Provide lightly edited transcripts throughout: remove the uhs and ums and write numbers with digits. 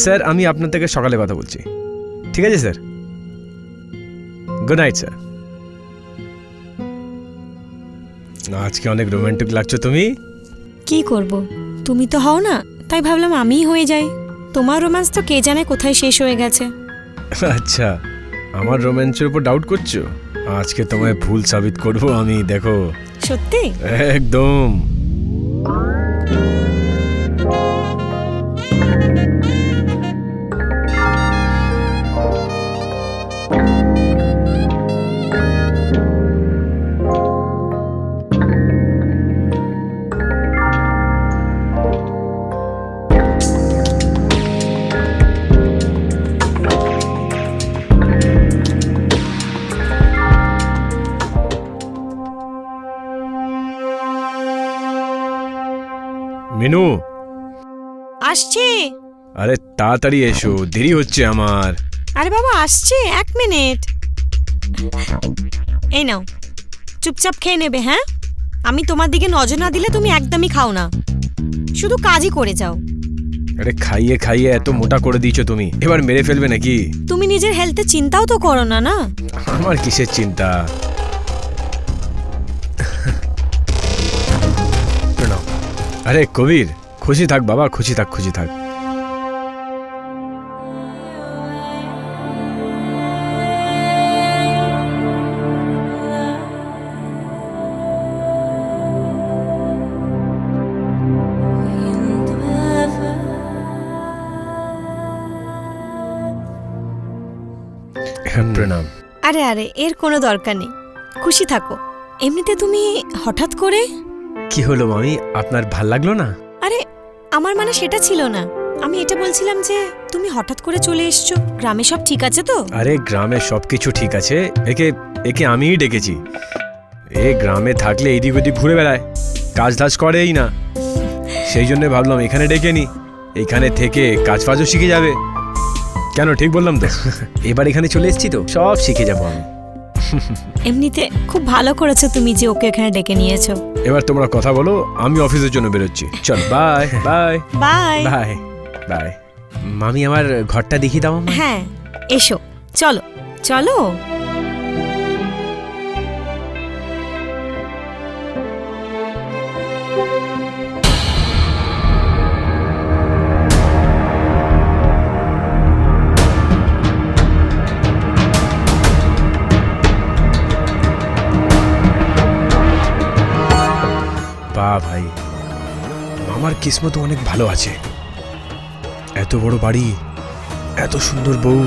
Sir আমি আপনার থেকে সকালে কথা বলছি। ঠিক আছে স্যার, গুড নাইট স্যার। আজকে অনেক রোমান্টিক লাগছো তুমি। কি করব, তুমি তো হও না, তাই ভাবলাম আমিই হয়ে যাই। তোমার রোম্যান্স তো কে জানে কোথায় শেষ হয়ে গেছে। আচ্ছা, আমার রোম্যান্সের উপর ডাউট করছো? আজকে তোমায় ভুল সাবিত করব আমি, দেখো। সত্যি? একদম। মিনু, আসছে। আরে তাড়াতাড়ি এসো, দেরি হচ্ছে আমার। আরে বাবা আসছে, 1 মিনিট। এই নাও, চুপচাপ খেয়ে নেবে। হ্যাঁ, আমি তোমার দিকে নজর না দিলে তুমি একদমই খাও না, শুধু কাজই করে যাও। আরে খাইয়ে খাইয়ে এত মোটা করে দিয়েছো তুমি, এবার মেরে ফেলবে নাকি? তুমি নিজের হেলথের চিন্তাও তো করো না। না, আমার কিসের চিন্তা? আরে কবির, খুশি থাক বাবা, খুশি থাক, খুশি থাক। প্রণাম। আরে আরে, এর কোনো দরকার নেই, খুশি থাকো। এমনিতে তুমি হঠাৎ করে। কি হলো মামি, আপনার ভাল লাগলো না? আরে আমার মানে সেটা ছিল না, আমি এটা বলছিলাম যে তুমি হঠাৎ করে চলে এসছো। গ্রামে সব ঠিক আছে তো? আরে গ্রামে সবকিছু ঠিক আছে, একে একে আমিই ডেকেছি। এ গ্রামে থাকলে এদিক ওদিক ঘুরে বেড়ায়, কাজ টাজ করেই না, সেই জন্য ভাবলাম এখানে ডেকে নি, এখানে থেকে কাজ ফাজও শিখে যাবে। কেন, ঠিক বললাম তো? এবার এখানে চলে এসেছি তো সব শিখে যাবো আমি। এমনিতে খুব ভালো করেছো তুমি যে ওকে এখানে ডেকে নিয়েছো। এবার তোমরা কথা বলো, আমি অফিসের জন্য বেরোচ্ছি। চল, bye bye bye bye bye. মামি আমার ঘরটা দেখিয়ে দাও। হ্যাঁ এসো, চলো চলো। বাহ ভাই, আমার কিসমত অনেক ভালো আছে, এত বড় বাড়ি, এত সুন্দর বউ।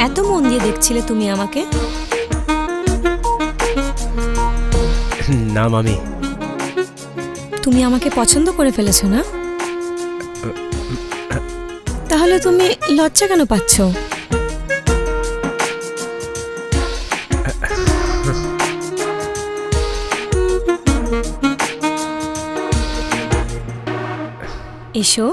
এত মন দিয়ে দেখছিলে তুমি আমাকে? না মামি, তুমি আমাকে পছন্দ করে ফেলেছো না? তাহলে তুমি লজ্জা কেন পাচ্ছ? এসো।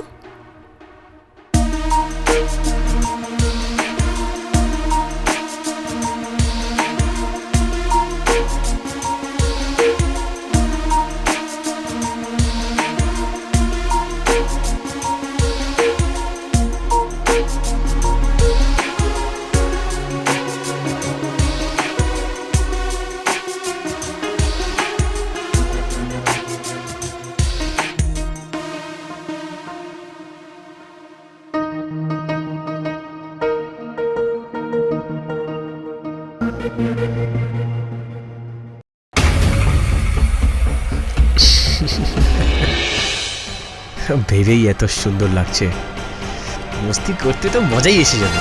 ভেবেই এত সুন্দর লাগছে, মস্তি করতে তো মজাই এসে যাবে।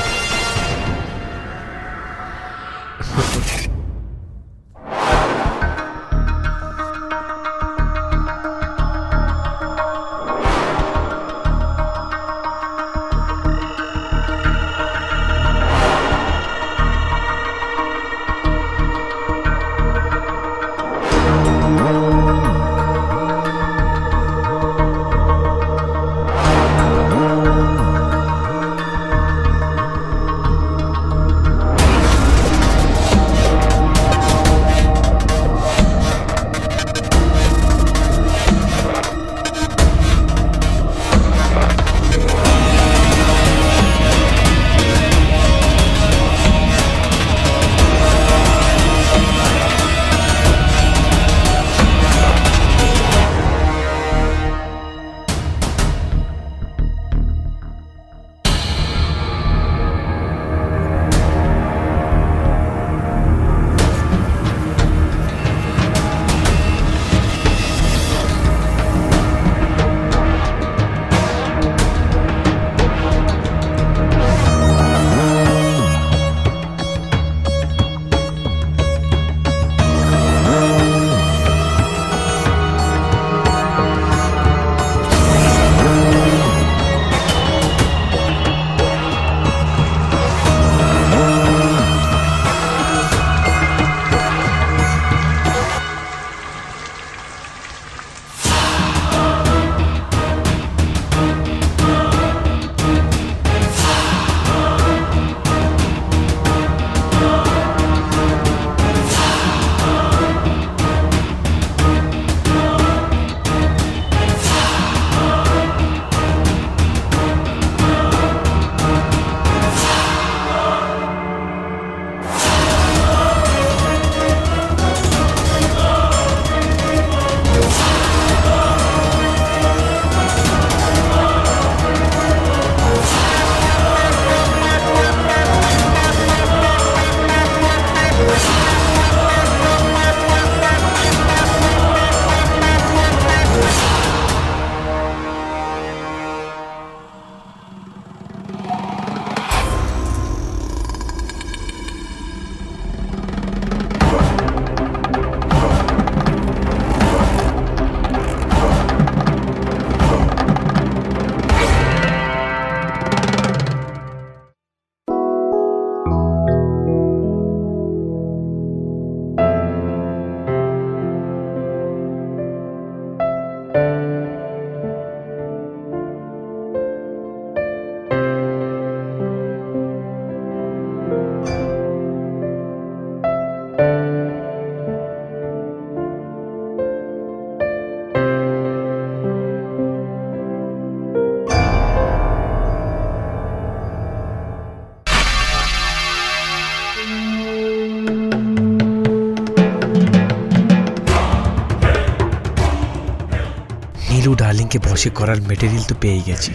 ডার্লিংকে বশে করার মেটেরিয়াল তো পেয়ে গেছি।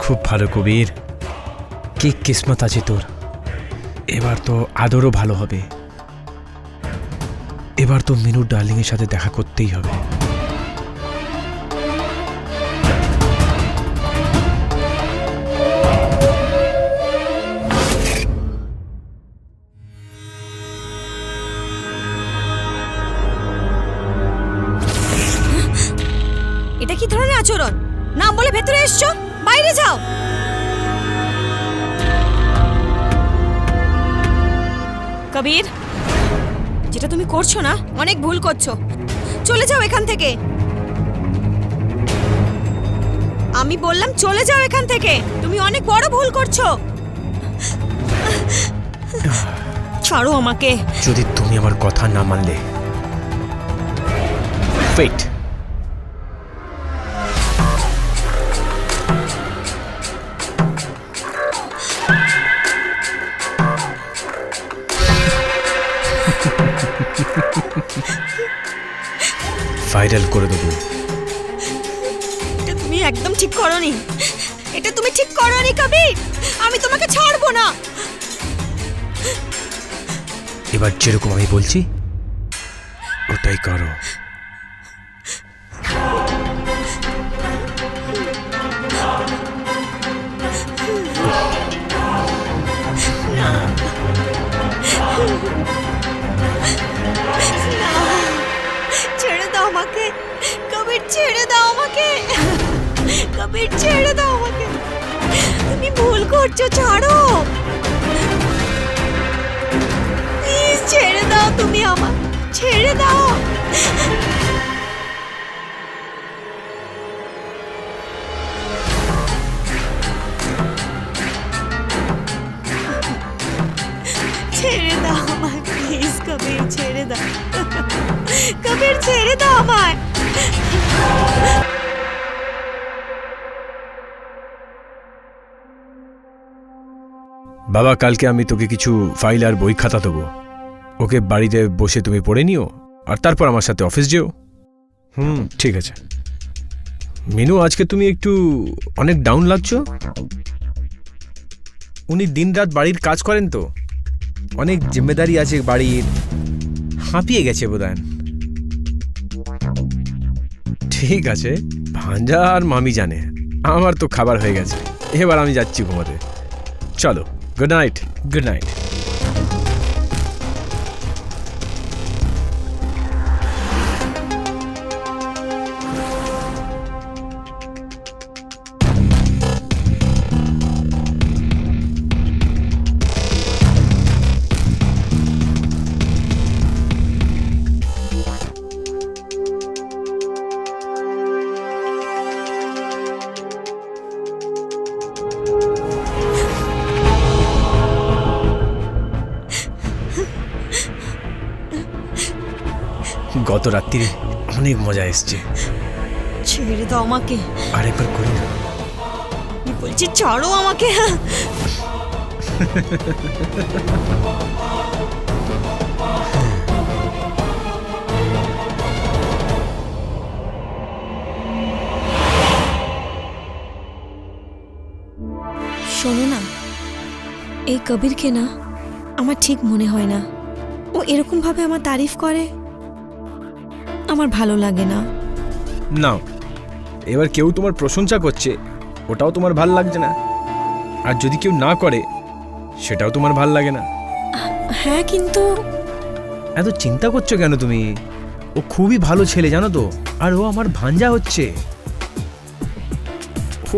খুব ভালো কবির, কি কিসমত আছে তোর। এবার তো আদরও ভালো হবে। এবার তো মিনু ডার্লিংয়ের সাথে দেখা করতেই হবে। এটা কি ধরনের আচরণ? নাম বলে ভেতরে এসছো, বাইরে যাও। কবির, যেটা তুমি করছো না, অনেক ভুল করছো। চলে যাও এখান থেকে। আমি বললাম চলে যাও এখান থেকে। তুমি অনেক বড় ভুল করছো। ছাড়ো আমাকে। যদি তুমি আমার কথা না মানলে, ওয়েট। ভাইরাল করে দেবো। এটা তুমি একদম ঠিক করোনি। এটা তুমি ঠিক করোনি কবির। আমি তোমাকে ছাড়বো না। এবার যেরকম আমি বলছি ওটাই করো। ছেড়ে দাও আমাকে কবির, ছেড়ে দাও আমাকে কবির, ছেড়ে দাও আমাকে। তুমি ভুল করছো, ছাড়ো প্লিজ। ছেড়ে দাও তুমি আমার, ছেড়ে দাও। ছেড়ে দাও আমায় প্লিজ কবির, ছেড়ে দাও কবির, ছেড়ে দাও আমায়। বাবা, কালকে আমি তোকে কিছু ফাইল আর বই খাতা দেবো। ওকে বাড়িতে বসে তুমি পড়ে নিও, আর তারপর আমার সাথে অফিস যেও। ঠিক আছে। মিনু, আজকে তুমি একটু অনেক ডাউন লাগছো। উনি দিনরাত বাড়ির কাজ করেন তো, অনেক জিম্মেদারি আছে বাড়ির, হাঁপিয়ে গেছে বোধহয়। ঠিক আছে, ভাঞ্জা আর মামি জানে। আমার তো খাবার হয়ে গেছে, এবার আমি যাচ্ছি ঘুমাতে। চলো, গুড নাইট। Good night. গত রাত্রিরে অনেক মজা এসছে। ছেড়ে দাও আমাকে। আরেকবার করি না? আমি বলছি ছাড়ো আমাকে। শোনো না, এই কবিরকে না আমার ঠিক মনে হয় না। ও এরকম ভাবে আমার তারিফ করে, আমার ভালো লাগে না। না, এবার কেউ তোমার প্রশংসা করছে, ওটাও তোমার ভাল লাগছে না। আর যদি কেউ না করে, সেটাও তোমার ভাল লাগে না। হ্যাঁ, কিন্তু এত চিন্তা করছো কেন তুমি? ও খুবই ভালো ছেলে, জানো তো। আর ও আমার ভাঞ্জা হচ্ছে।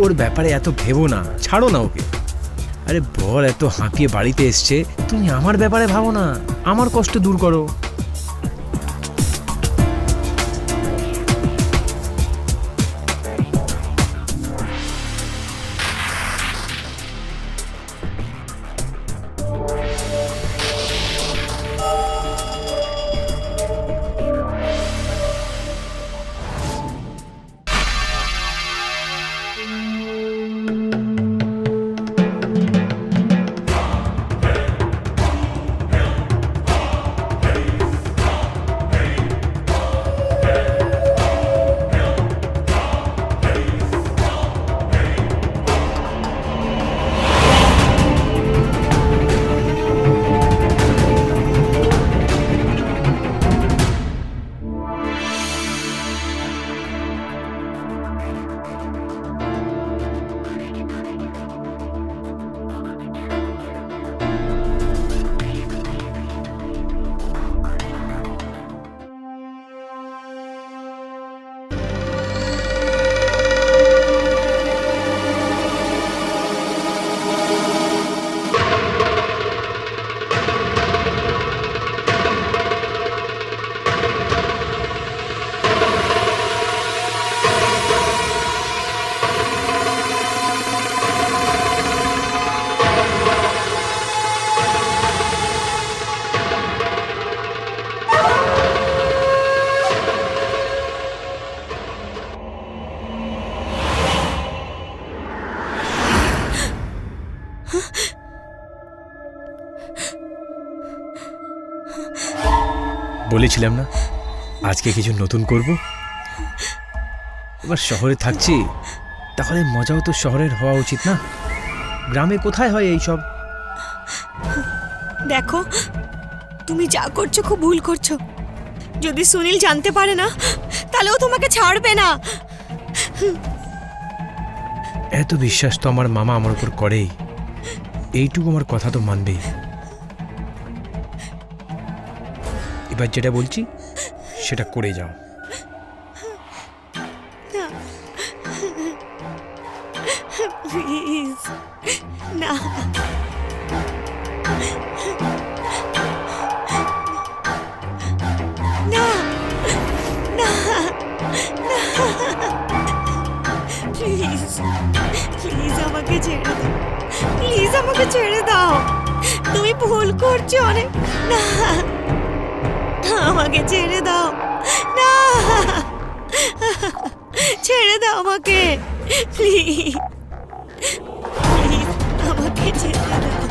ওর ব্যাপারে এত ভেবো না, ছাড়ো না ওকে। আরে বল, এত হাঁপিয়ে বাড়িতে এসছে, তুমি আমার ব্যাপারে ভাবো না, আমার কষ্ট দূর করো। বলেছিলাম না আজকে কিছু নতুন করব। এবার শহরে থাকছি, তাহলে মজাও তো শহরের হওয়া উচিত না? গ্রামে কোথায় হয় এই সব? দেখো, তুমি যা করছো খুব ভুল করছো। যদি সুনীল জানতে পারে না, তাহলে ও তোমাকে ছাড়বে না। এত বিশ্বাস তো আমার মামা আমার উপর করেই, এইটুকু আমার কথা তো মানবেই। এবার যেটা বলছি সেটা করে যাও। প্লিজ না। না না প্লিজ প্লিজ আমাকে ছেড়ে দাও, প্লিজ আমাকে ছেড়ে দাও। তুমি ভুল করছো অনেক। না, আমাকে ছেড়ে দাও। না, ছেড়ে দাও আমাকে, প্লিজ প্লিজ আমাকে ছেড়ে দাও।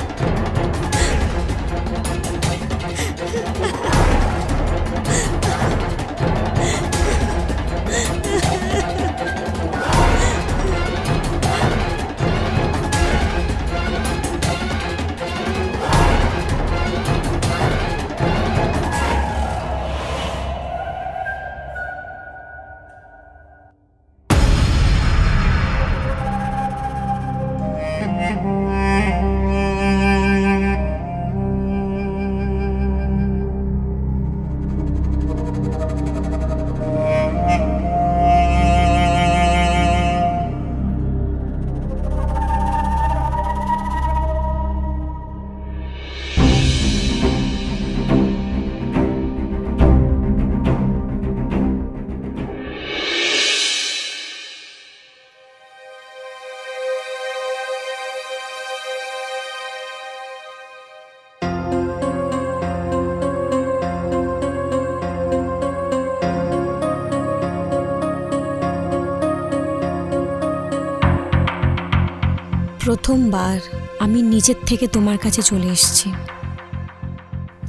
প্রথমবার আমি নিজের থেকে তোমার কাছে চলে এসেছি।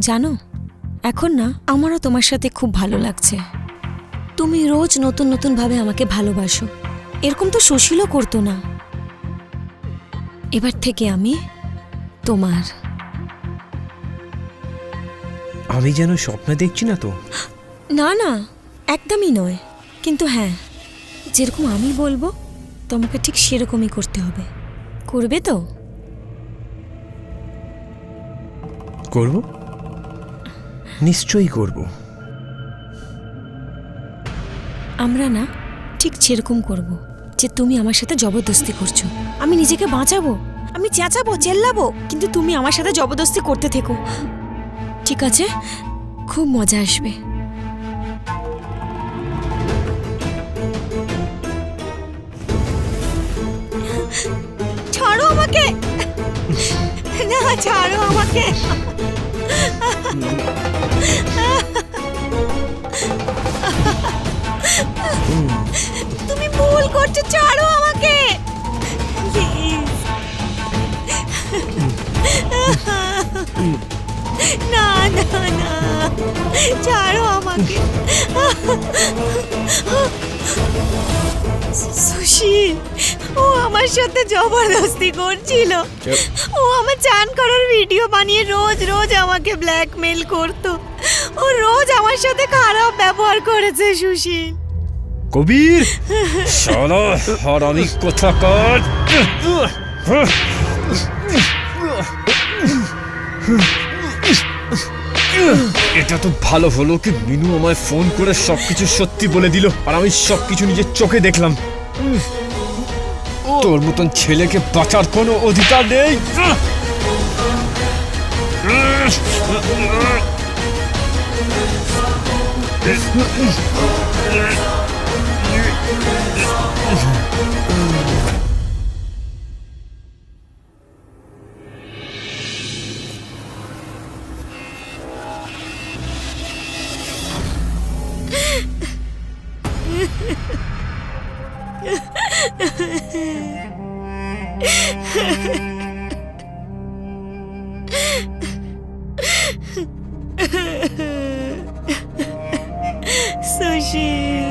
জানো, এখন না আমারও তোমার সাথে খুব ভালো লাগছে। তুমি রোজ নতুন নতুন ভাবে আমাকে ভালোবাসো, এরকম তো সুশীলও করতো না। এবার থেকে আমি তোমার। আমি যেন স্বপ্ন দেখছি না তো? না না, একদমই নয়। কিন্তু হ্যাঁ, যেরকম আমি বলবো তোমাকে ঠিক সেরকমই করতে হবে। করবে তো? করব, নিশ্চয়ই করব। আমরা না ঠিক সেরকম করব, যে তুমি আমার সাথে জবরদস্তি করছো। আমি নিজেকে বাঁচাবো, আমি চেঁচাবো, চেল্লাবো, কিন্তু তুমি আমার সাথে জবরদস্তি করতে থেকো। ঠিক আছে? খুব মজা আসবে। ছাড়ো আমাকে, না ছাড়ো আমাকে। তুমি ভুল করছো, ছাড়ো আমাকে প্লিজ। না না না, ছাড়ো আমাকে। সুশীল, ও আমার সাথে জবরদস্তি করছিল। ও আমার চান করার ভিডিও বানিয়ে রোজ রোজ আমাকে ব্ল্যাকমেল করতো। ও রোজ আমার সাথে খারাপ ব্যবহার করেছে সুশীল। কবির শালা হারামি কোথাকার। এটা তো ভালো হলো কি মিনু আমায় ফোন করে সবকিছু সত্যি বলে দিল, আর আমি সবকিছু নিজের চোখে দেখলাম। তোর মতন ছেলেকে বাঁচার কোনো অধিকার নেই। সুশীল,